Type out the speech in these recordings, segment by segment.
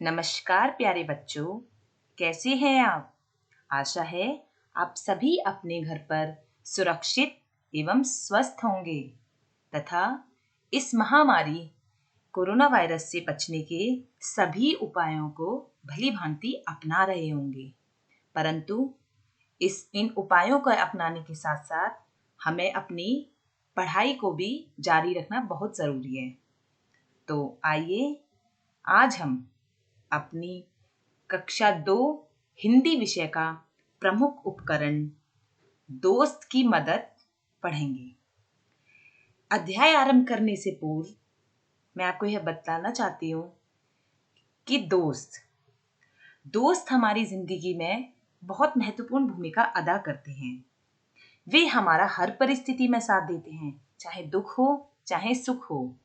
नमस्कार प्यारे बच्चों, कैसे हैं आप? आशा है आप सभी अपने घर पर सुरक्षित एवं स्वस्थ होंगे तथा इस महामारी कोरोना वायरस से बचने के सभी उपायों को भली-भांति अपना रहे होंगे। परंतु इन उपायों को अपनाने के साथ-साथ हमें अपनी पढ़ाई को भी जारी रखना बहुत ज़रूरी है। तो आइए आज हम अपनी कक्षा 2 हिंदी विषय का प्रमुख उपकरण दोस्त की मदद पढ़ेंगे। अध्याय आरंभ करने से पूर्व मैं आपको यह बताना चाहती हूँ कि दोस्त हमारी जिंदगी में बहुत महत्वपूर्ण भूमिका अदा करते हैं। वे हमारा हर परिस्थिति में साथ देते हैं, चाहे दुख हो चाहे सुख हो,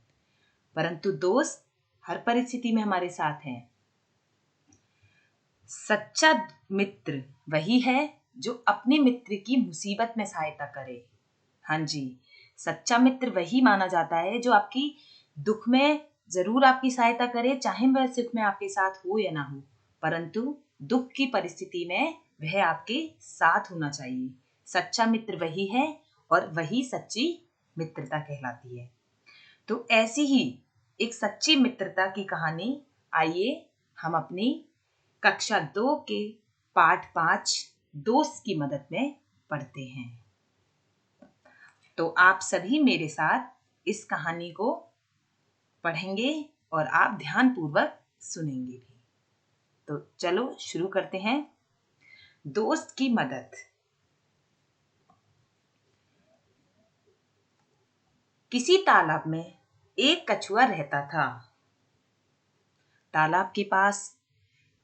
परंतु दोस्त हर परिस्थिति में हमारे साथ हैं। सच्चा मित्र वही है जो अपने मित्र की मुसीबत में सहायता करे। हाँ जी, सच्चा मित्र वही माना जाता है जो आपकी दुख में जरूर आपकी सहायता करे, चाहे वह सुख में आपके साथ हो या ना हो, परंतु दुख की परिस्थिति में वह आपके साथ होना चाहिए। सच्चा मित्र वही है और वही सच्ची मित्रता कहलाती है। तो ऐसी ही एक सच्ची मित्रता की कहानी आइए हम अपनी कक्षा 2 के पाठ 5 दोस्त की मदद में पढ़ते हैं। तो आप सभी मेरे साथ इस कहानी को पढ़ेंगे और आप ध्यानपूर्वक सुनेंगे भी। तो चलो शुरू करते हैं। दोस्त की मदद। किसी तालाब में एक कछुआ रहता था। तालाब के पास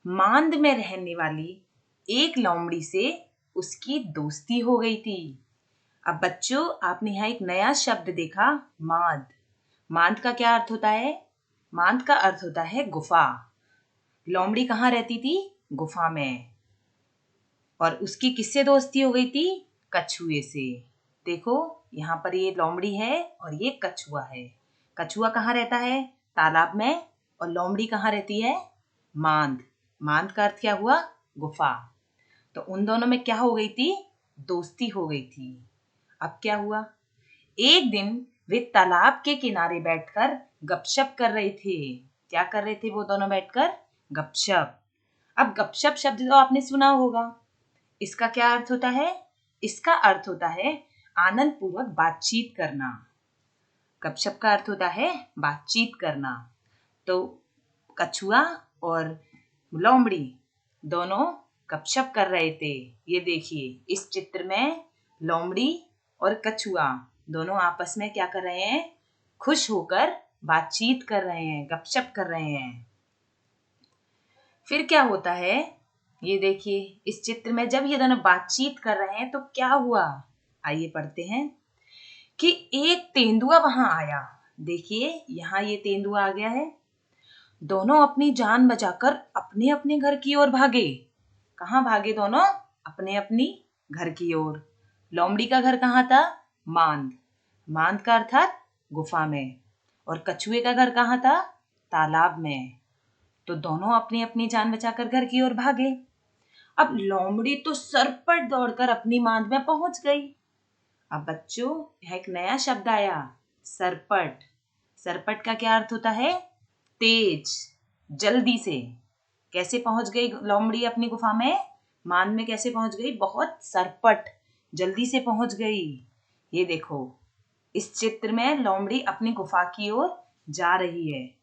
मांद में रहने वाली एक लोमड़ी से उसकी दोस्ती हो गई थी। अब बच्चों, आपने यहाँ एक नया शब्द देखा, मांद। मांद का क्या अर्थ होता है? मांद का अर्थ होता है गुफा। लोमड़ी कहाँ रहती थी? गुफा में। और उसकी किससे दोस्ती हो गई थी? कछुए से। देखो, यहाँ पर ये लोमड़ी है और ये कछुआ है। कछुआ कहाँ रहता है? तालाब में। और लोमड़ी कहाँ रहती है? मांद। मांद का अर्थ क्या हुआ? गुफा। तो उन दोनों में क्या हो गई थी? दोस्ती हो गई थी। अब क्या हुआ? एक दिन वे तालाब के किनारे बैठकर गपशप कर रहे थे। क्या कर रहे थे वो दोनों बैठकर? गपशप। अब गपशप शब्द तो आपने सुना होगा। इसका क्या अर्थ होता है? इसका अर्थ होता है आनंद पूर्वक बातचीत करना। गपशप का अर्थ होता है बातचीत करना। तो कछुआ और लोमड़ी दोनों गपशप कर रहे थे। ये देखिए, इस चित्र में लोमड़ी और कछुआ दोनों आपस में क्या कर रहे हैं? खुश होकर बातचीत कर रहे हैं, गपशप कर रहे हैं। फिर क्या होता है? ये देखिए, इस चित्र में जब ये दोनों बातचीत कर रहे हैं तो क्या हुआ? आइए पढ़ते हैं कि एक तेंदुआ वहां आया। देखिए, यहाँ ये तेंदुआ आ गया है। दोनों अपनी जान बचाकर अपने अपने घर की ओर भागे। कहाँ भागे दोनों? अपने अपनी घर की ओर। लोमड़ी का घर कहाँ था? मांद। मांद का अर्थात गुफा में। और कछुए का घर कहाँ था? तालाब में। तो दोनों अपनी अपनी जान बचाकर घर की ओर भागे। अब लोमड़ी तो सरपट दौड़कर अपनी मांद में पहुंच गई। अब बच्चों, यहाँ एक नया शब्द आया, सरपट। सरपट का क्या अर्थ होता है? तेज, जल्दी से। कैसे पहुंच गई लोमड़ी अपनी गुफा में? मांद में कैसे पहुंच गई? बहुत सरपट, जल्दी से पहुंच गई। ये देखो, इस चित्र में लोमड़ी अपनी गुफा की ओर जा रही है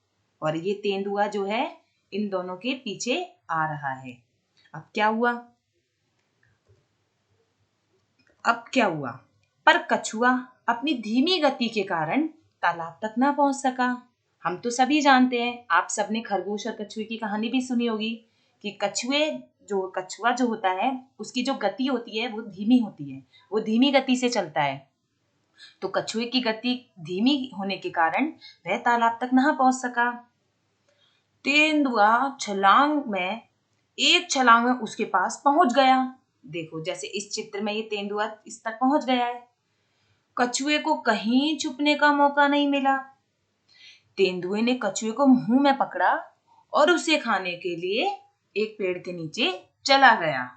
और ये तेंदुआ जो है इन दोनों के पीछे आ रहा है। अब क्या हुआ? पर कछुआ अपनी धीमी गति के कारण तालाब तक ना पहुंच सका। हम तो सभी जानते हैं, आप सबने खरगोश और कछुए की कहानी भी सुनी होगी कि कछुआ जो होता है उसकी जो गति होती है वो धीमी होती है, वो धीमी गति से चलता है। तो कछुए की गति धीमी होने के कारण वह तालाब तक ना पहुंच सका। तेंदुआ एक छलांग में उसके पास पहुंच गया। देखो, जैसे इस चित्र में ये तेंदुआ इस तक पहुंच गया है। कछुए को कहीं छुपने का मौका नहीं मिला। तेंदुए ने कछुए को मुंह में पकड़ा और उसे खाने के लिए एक पेड़ के नीचे चला गया।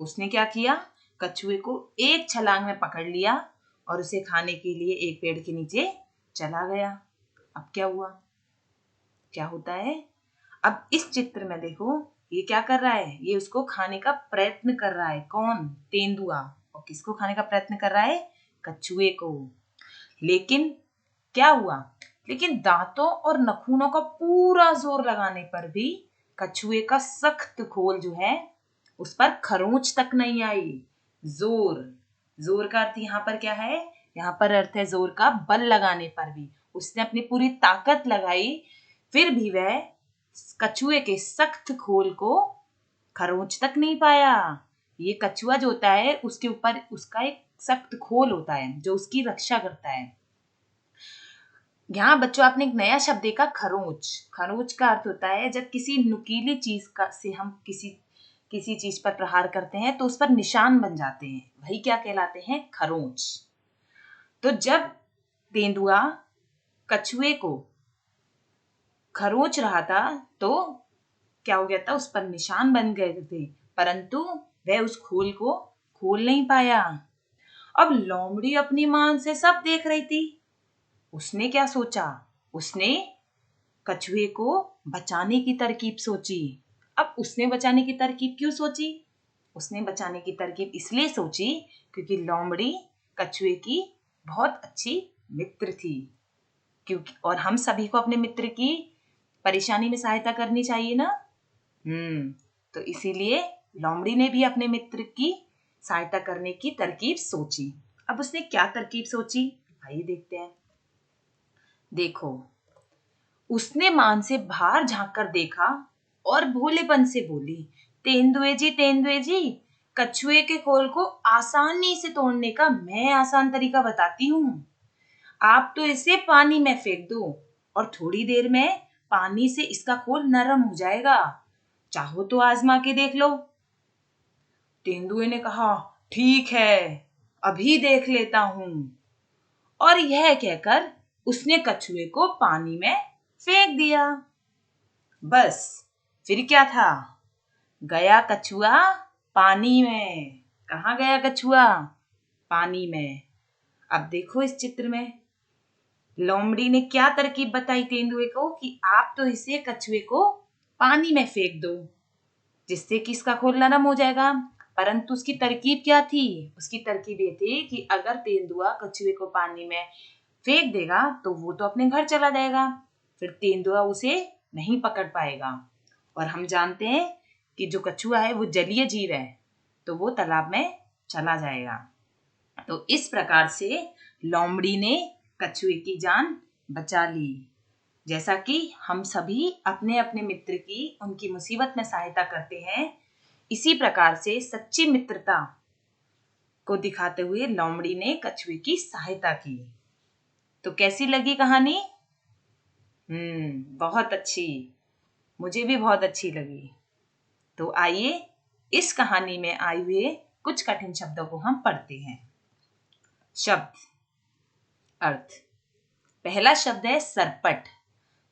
उसने क्या किया? कछुए को एक छलांग में पकड़ लिया और उसे खाने के लिए एक पेड़ के नीचे चला गया। अब क्या हुआ? क्या होता है? अब इस चित्र में देखो, ये क्या कर रहा है? ये उसको खाने का प्रयत्न कर रहा है। कौन? तेंदुआ। और किसको खाने का प्रयत्न कर रहा है? कछुए को। लेकिन क्या हुआ? लेकिन दांतों और नखूनों का पूरा जोर लगाने पर भी कछुए का सख्त खोल जो है उस पर खरोंच तक नहीं आई। जोर, जोर का अर्थ यहाँ पर क्या है? यहाँ पर अर्थ है जोर का, बल लगाने पर भी। उसने अपनी पूरी ताकत लगाई, फिर भी वह कछुए के सख्त खोल को खरोंच तक नहीं पाया। ये कछुआ जो होता है उसके ऊपर उसका एक सख्त खोल होता है जो उसकी रक्षा करता है। यहाँ बच्चों आपने एक नया शब्द देखा, खरोंच। खरोंच का अर्थ होता है जब किसी नुकीली चीज का से हम किसी चीज पर प्रहार करते हैं तो उस पर निशान बन जाते हैं, वही क्या कहलाते हैं? खरोंच। तो जब तेंदुआ कछुए को खरोंच रहा था तो क्या हो गया था? उस पर निशान बन गए थे, परंतु वह उस खोल को खोल नहीं पाया। अब लोमड़ी अपनी मान से सब देख रही थी। उसने क्या सोचा? उसने कछुए को बचाने की तरकीब सोची। अब उसने बचाने की तरकीब क्यों सोची? उसने बचाने की तरकीब इसलिए सोची क्योंकि लोमड़ी कछुए की बहुत अच्छी मित्र थी। क्योंकि और हम सभी को अपने मित्र की परेशानी में सहायता करनी चाहिए ना। तो इसीलिए लोमड़ी ने भी अपने मित्र की सहायता करने की तरकीब सोची। अब उसने क्या तरकीब सोची? आइए देखते हैं। देखो, उसने मान से बाहर झांक कर देखा और भोलेपन से बोली, तेंदुए जी, कछुए के खोल को आसानी से तोड़ने का मैं आसान तरीका बताती हूँ। आप तो इसे पानी में फेंक दो और थोड़ी देर में पानी से इसका खोल नरम हो जाएगा। चाहो तो आजमा के देख लो। तेंदुए ने कहा, ठीक है, अभी देख लेता हूँ। और यह कहकर उसने कछुए को पानी में फेंक दिया। बस फिर क्या था? गया कछुआ पानी में। कहाँ गया कछुआ? पानी में। अब देखो इस चित्र में लोमड़ी ने क्या तरकीब बताई तेंदुए को कि आप तो इसे कछुए को पानी में फेंक दो जिससे कि इसका खोल नरम हो जाएगा। परंतु उसकी तरकीब क्या थी? उसकी तरकीब ये थी कि अगर तेंदुआ कछुए को पानी में फेंक देगा तो वो तो अपने घर चला जाएगा, फिर तेंदुआ उसे नहीं पकड़ पाएगा। और हम जानते हैं कि जो कछुआ है वो जलीय जीव है, तो वो तालाब में चला जाएगा। तो इस प्रकार से लोमड़ी ने कछुए की जान बचा ली। जैसा कि हम सभी अपने अपने मित्र की उनकी मुसीबत में सहायता करते हैं, इसी प्रकार से सच्ची मित्रता को दिखाते हुए लोमड़ी ने कछुए की सहायता की। तो कैसी लगी कहानी? बहुत अच्छी। मुझे भी बहुत अच्छी लगी। तो आइए इस कहानी में आए हुए कुछ कठिन शब्दों को हम पढ़ते हैं। शब्द अर्थ। पहला शब्द है सरपट।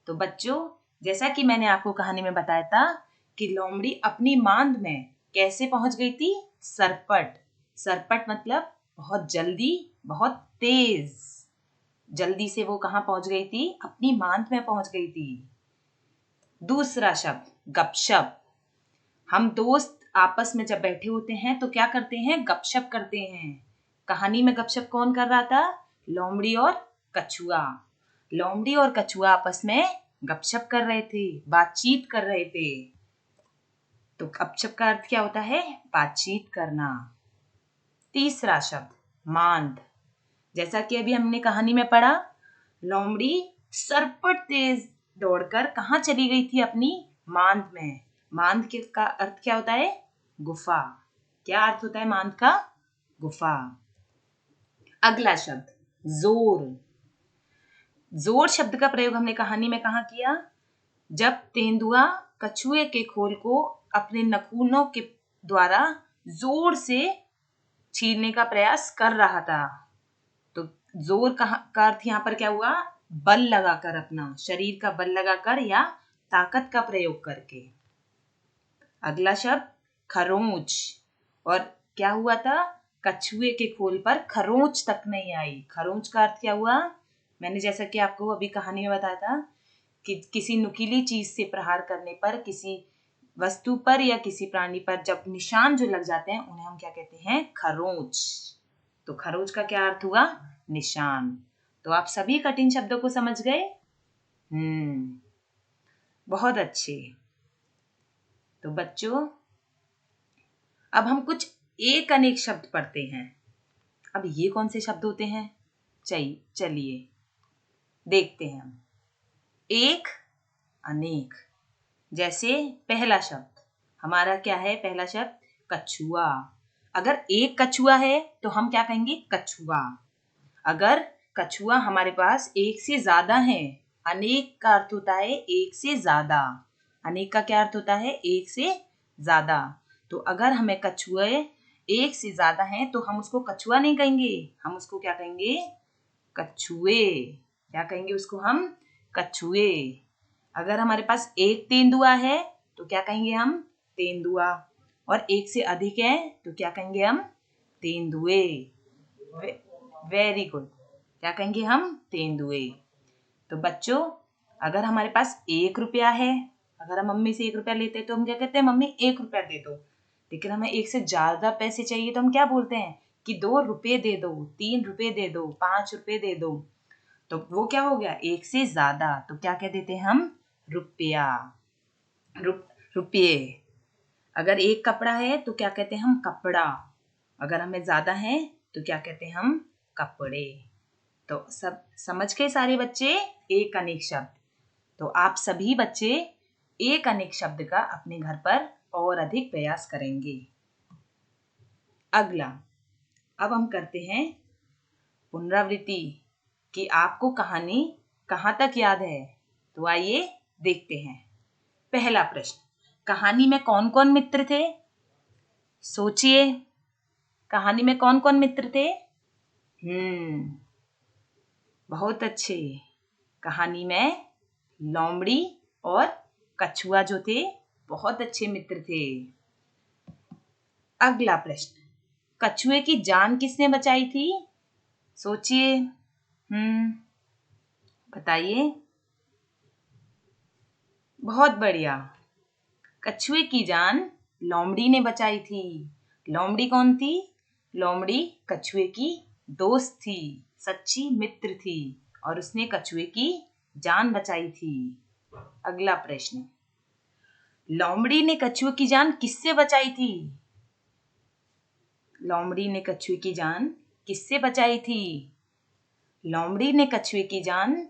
तो बच्चों, जैसा कि मैंने आपको कहानी में बताया था कि लोमड़ी अपनी मांद में कैसे पहुंच गई थी? सरपट। सरपट मतलब बहुत जल्दी, बहुत तेज। जल्दी से वो कहाँ पहुंच गई थी? अपनी मांद में पहुंच गई थी। दूसरा शब्द गपशप। हम दोस्त आपस में जब बैठे होते हैं तो क्या करते हैं? गपशप करते हैं। कहानी में गपशप कौन कर रहा था? लोमड़ी और कछुआ। लोमड़ी और कछुआ आपस में गपशप कर रहे थे, बातचीत कर रहे थे। तो गपशप का अर्थ क्या होता है? बातचीत करना। तीसरा शब्द मांद। जैसा कि अभी हमने कहानी में पढ़ा, लोमड़ी सरपट तेज दौड़कर कहाँ चली गई थी? अपनी मांद में। मांद के का अर्थ क्या होता है? गुफा। क्या अर्थ होता है मांद का? गुफा। अगला शब्द जोर। जोर शब्द का प्रयोग हमने कहानी में कहाँ किया? जब तेंदुआ कछुए के खोल को अपने नखूनों के द्वारा जोर से छीलने का प्रयास कर रहा था। तो जोर का अर्थ यहाँ पर क्या हुआ? बल लगाकर, अपना शरीर का बल लगाकर या ताकत का प्रयोग करके। अगला शब्द खरोंच। और क्या हुआ था? कछुए के खोल पर खरोंच तक नहीं आई। खरोंच का अर्थ क्या हुआ? मैंने जैसा कि आपको अभी कहानी में बताया था कि किसी नुकीली चीज से प्रहार करने पर, किसी वस्तु पर या किसी प्राणी पर जब निशान जो लग जाते हैं उन्हें हम क्या कहते हैं? खरोंच। तो खरोंच का क्या अर्थ हुआ? निशान। तो आप सभी कठिन शब्दों को समझ गए? बहुत अच्छे। तो बच्चों, अब हम कुछ एक अनेक शब्द पढ़ते हैं। अब ये कौन से शब्द होते हैं? चलिए देखते हैं हम। एक, अनेक। जैसे पहला शब्द हमारा क्या है? पहला शब्द कछुआ। अगर एक कछुआ है तो हम क्या कहेंगे? कछुआ। अगर कछुआ हमारे पास एक से ज्यादा है, अनेक का अर्थ होता है एक से ज्यादा। अनेक का क्या अर्थ होता है? एक से ज्यादा। तो अगर हमें कछुए एक से ज्यादा हैं तो हम उसको कछुआ नहीं कहेंगे, हम उसको क्या कहेंगे? कछुए। क्या कहेंगे उसको हम? कछुए। अगर हमारे पास एक तेंदुआ है तो क्या कहेंगे हम? तेंदुआ। और एक से अधिक है तो क्या कहेंगे हम? तेंदुए। Very good. क्या कहेंगे हम? तेंदुए। तो बच्चों, अगर हमारे पास 1 रुपया है, अगर हम मम्मी से 1 रुपया लेते हैं तो हम क्या कहते हैं? मम्मी 1 रुपया दे दो। लेकिन हमें एक से ज्यादा पैसे चाहिए तो हम क्या बोलते हैं? कि 2 रुपये दे दो, 3 रुपये दे दो, 5 रुपये दे दो। तो वो क्या हो गया? एक से ज्यादा। तो क्या कह देते हैं हम? रुपया। रुपये। अगर एक कपड़ा है तो क्या कहते हैं हम? कपड़ा। अगर हमें ज्यादा है तो क्या कहते हैं हम? कपड़े। तो सब समझ गए सारे बच्चे एक अनेक शब्द? तो आप सभी बच्चे एक अनेक शब्द का अपने घर पर और अधिक प्रयास करेंगे। अगला, अब हम करते हैं पुनरावृत्ति कि आपको कहानी कहाँ तक याद है। तो आइए देखते हैं। पहला प्रश्न, कहानी में कौन कौन मित्र थे? सोचिए, कहानी में कौन कौन मित्र थे? बहुत अच्छे। कहानी में लोमड़ी और कछुआ जो थे बहुत अच्छे मित्र थे। अगला प्रश्न, कछुए की जान किसने बचाई थी? सोचिए, बताइए। बहुत बढ़िया। कछुए की जान लोमड़ी ने बचाई थी। लोमड़ी कौन थी? लोमड़ी कछुए की दोस्त थी, सच्ची मित्र थी और उसने कछुए की जान बचाई थी। अगला प्रश्न, लोमड़ी ने कछुए की जान किससे बचाई थी? लोमड़ी ने कछुए की जान किससे बचाई थी? लोमड़ी ने कछुए की जान,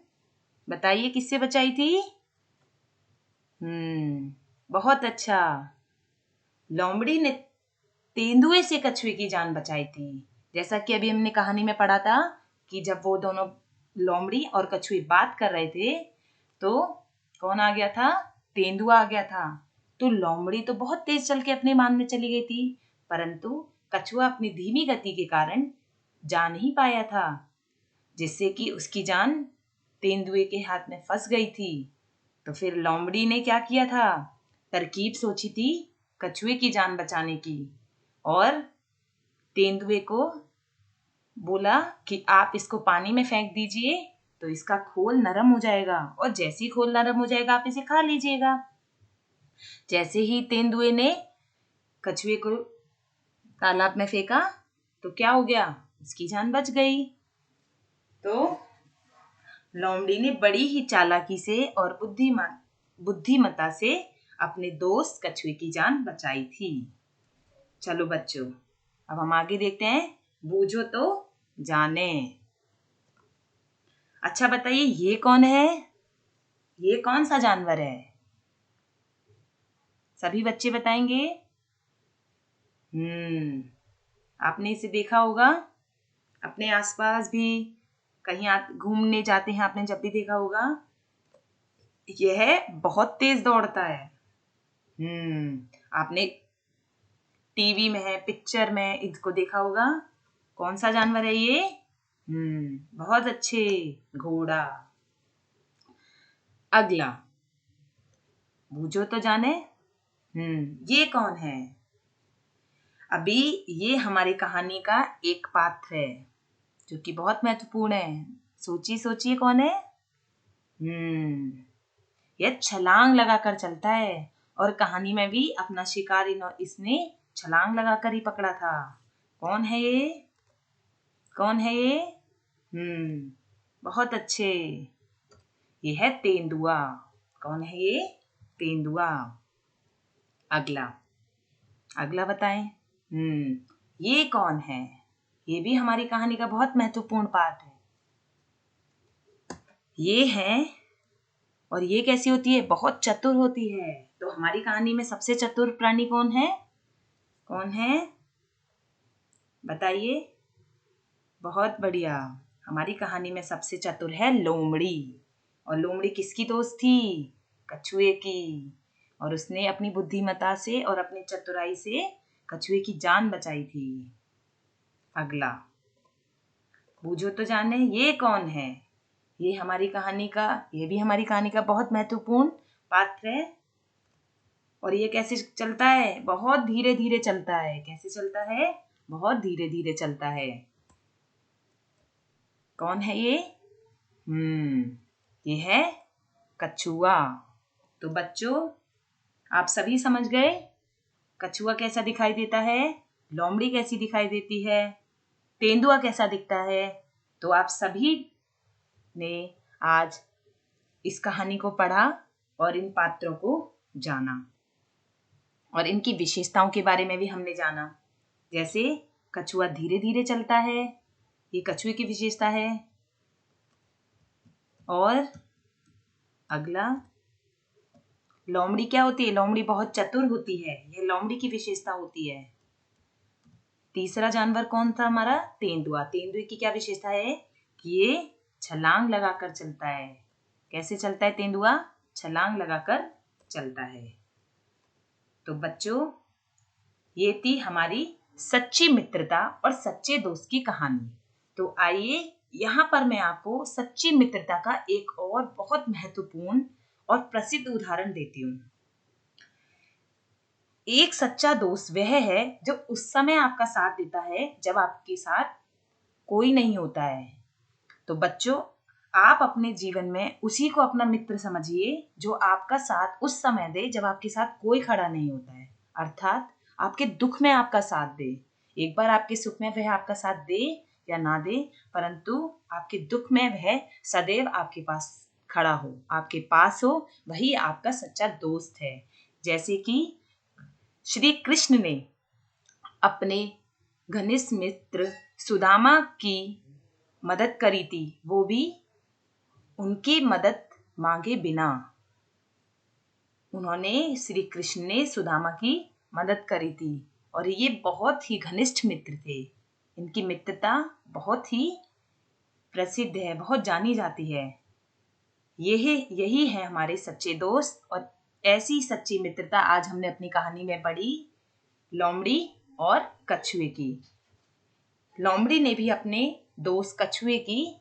बताइए, किससे बचाई थी? बहुत अच्छा। लोमड़ी ने तेंदुए से कछुए की जान बचाई थी। जैसा कि अभी हमने कहानी में पढ़ा था कि जब वो दोनों लोमड़ी और कछुए बात कर रहे थे तो कौन आ गया था? तेंदुआ आ गया था। तो लोमड़ी तो बहुत तेज चल के अपने मान में चली गई थी, परंतु कछुआ अपनी धीमी गति के कारण जा नहीं पाया था, जिससे कि उसकी जान तेंदुए के हाथ में फंस गई थी। तो फिर लोमड़ी ने क्या किया था? तरकीब सोची थी कछुए की जान बचाने की और तेंदुए को बोला कि आप इसको पानी में फेंक दीजिए तो इसका खोल नरम हो जाएगा और जैसे ही खोल नरम हो जाएगा आप इसे खा लीजिएगा। जैसे ही तेंदुए ने कछुए को तालाब में फेंका तो क्या हो गया? उसकी जान बच गई। तो लोमड़ी ने बड़ी ही चालाकी से और बुद्धिमत्ता से अपने दोस्त कछुए की जान बचाई थी। चलो बच्चों, अब हम आगे देखते हैं। बूझो तो जाने। अच्छा बताइए, ये कौन है? ये कौन सा जानवर है? सभी बच्चे बताएंगे। आपने इसे देखा होगा अपने आसपास भी, कहीं घूमने जाते हैं आपने जब भी देखा होगा। यह बहुत तेज दौड़ता है। आपने टीवी में है, पिक्चर में इसको देखा होगा। कौन सा जानवर है ये? बहुत अच्छे, घोड़ा। अगला, बूझो तो जाने। ये कौन है? अभी ये हमारी कहानी का एक पात्र है जो कि बहुत महत्वपूर्ण है। सोचिए सोचिए कौन है? यह छलांग लगाकर चलता है और कहानी में भी अपना शिकार इसने छलांग लगाकर ही पकड़ा था। कौन है ये? कौन है ये? बहुत अच्छे, ये है तेंदुआ। कौन है ये? तेंदुआ। अगला बताएं। ये कौन है? ये भी हमारी कहानी का बहुत महत्वपूर्ण पार्ट है। ये है, और ये कैसी होती है? बहुत चतुर होती है। तो हमारी कहानी में सबसे चतुर प्राणी कौन है? कौन है? बताइए। बहुत बढ़िया। हमारी कहानी में सबसे चतुर है लोमड़ी। और लोमड़ी किसकी दोस्त थी? कछुए की। और उसने अपनी बुद्धिमत्ता से और अपनी चतुराई से कछुए की जान बचाई थी। अगला, बूझो तो जाने, ये कौन है? ये भी हमारी कहानी का बहुत महत्वपूर्ण पात्र है। और ये कैसे चलता है? बहुत धीरे धीरे चलता है। कैसे चलता है? बहुत धीरे धीरे चलता है। कौन है ये? ये है कछुआ। तो बच्चों, आप सभी समझ गए कछुआ कैसा दिखाई देता है, लोमड़ी कैसी दिखाई देती है, तेंदुआ कैसा दिखता है। तो आप सभी ने आज इस कहानी को पढ़ा और इन पात्रों को जाना और इनकी विशेषताओं के बारे में भी हमने जाना। जैसे कछुआ धीरे धीरे चलता है, ये कछुए की विशेषता है। और अगला, लोमड़ी क्या होती है? लोमड़ी बहुत चतुर होती है, यह लोमड़ी की विशेषता होती है। तीसरा जानवर कौन था हमारा? तेंदुआ। तेंदुए की क्या विशेषता है? कि ये छलांग लगाकर चलता है। कैसे चलता है तेंदुआ? छलांग लगाकर चलता है। तो बच्चों, ये थी हमारी सच्ची मित्रता और सच्चे दोस्त की कहानी। तो आइए, यहाँ पर मैं आपको सच्ची मित्रता का एक और बहुत महत्वपूर्ण और प्रसिद्ध उदाहरण देती हूँ। एक सच्चा दोस्त वह है जो उस समय आपका साथ देता है जब आपके साथ कोई नहीं होता है। तो बच्चों, आप अपने जीवन में उसी को अपना मित्र समझिए जो आपका साथ उस समय दे जब आपके साथ कोई खड़ा नहीं होता है। अर्थात आपके दुख में आपका साथ दे। एक बार आपके सुख में वह आपका साथ दे या ना दे, परंतु आपके दुख में वह सदैव आपके पास खड़ा हो, आपके पास हो, वही आपका सच्चा दोस्त है। जैसे कि श्री कृष्ण ने अपने घनिष्ठ मित्र सुदामा की मदद करी थी, वो भी उनकी मदद मांगे बिना। उन्होंने, श्री कृष्ण ने सुदामा की मदद करी थी और ये बहुत ही घनिष्ठ मित्र थे। इनकी मित्रता बहुत ही प्रसिद्ध है, बहुत जानी जाती है। यही है हमारे सच्चे दोस्त। और ऐसी सच्ची मित्रता आज हमने अपनी कहानी में पढ़ी, लोमड़ी और कछुए की। लोमड़ी ने भी अपने दोस्त कछुए की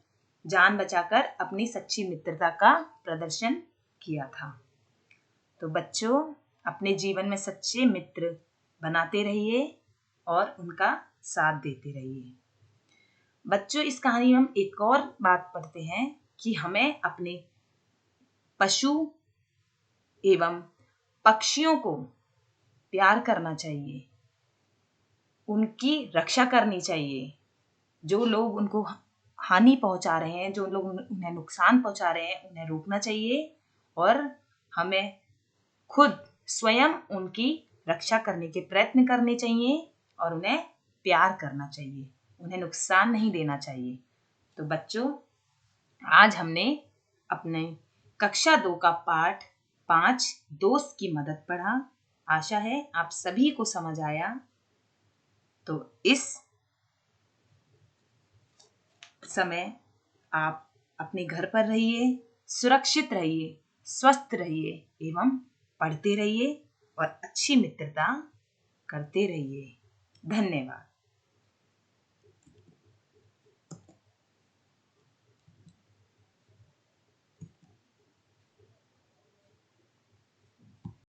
जान बचाकर अपनी सच्ची मित्रता का प्रदर्शन किया था। तो बच्चों, अपने जीवन में सच्चे मित्र बनाते रहिए और उनका साथ देते रहिए। बच्चों, इस कहानी में हम एक और बात पढ़ते हैं कि हमें अपने पशु एवं पक्षियों को प्यार करना चाहिए, उनकी रक्षा करनी चाहिए। जो लोग उनको हानि पहुंचा रहे हैं, जो लोग उन्हें नुकसान पहुंचा रहे हैं, उन्हें रोकना चाहिए और हमें खुद स्वयं उनकी रक्षा करने के प्रयत्न करने चाहिए और उन्हें प्यार करना चाहिए, उन्हें नुकसान नहीं देना चाहिए। तो बच्चों, आज हमने अपने कक्षा 2 का पाठ 5 दोस्त की मदद पढ़ा। आशा है आप सभी को समझ आया। तो इस समय आप अपने घर पर रहिए, सुरक्षित रहिए, स्वस्थ रहिए एवं पढ़ते रहिए और अच्छी मित्रता करते रहिए। धन्यवाद।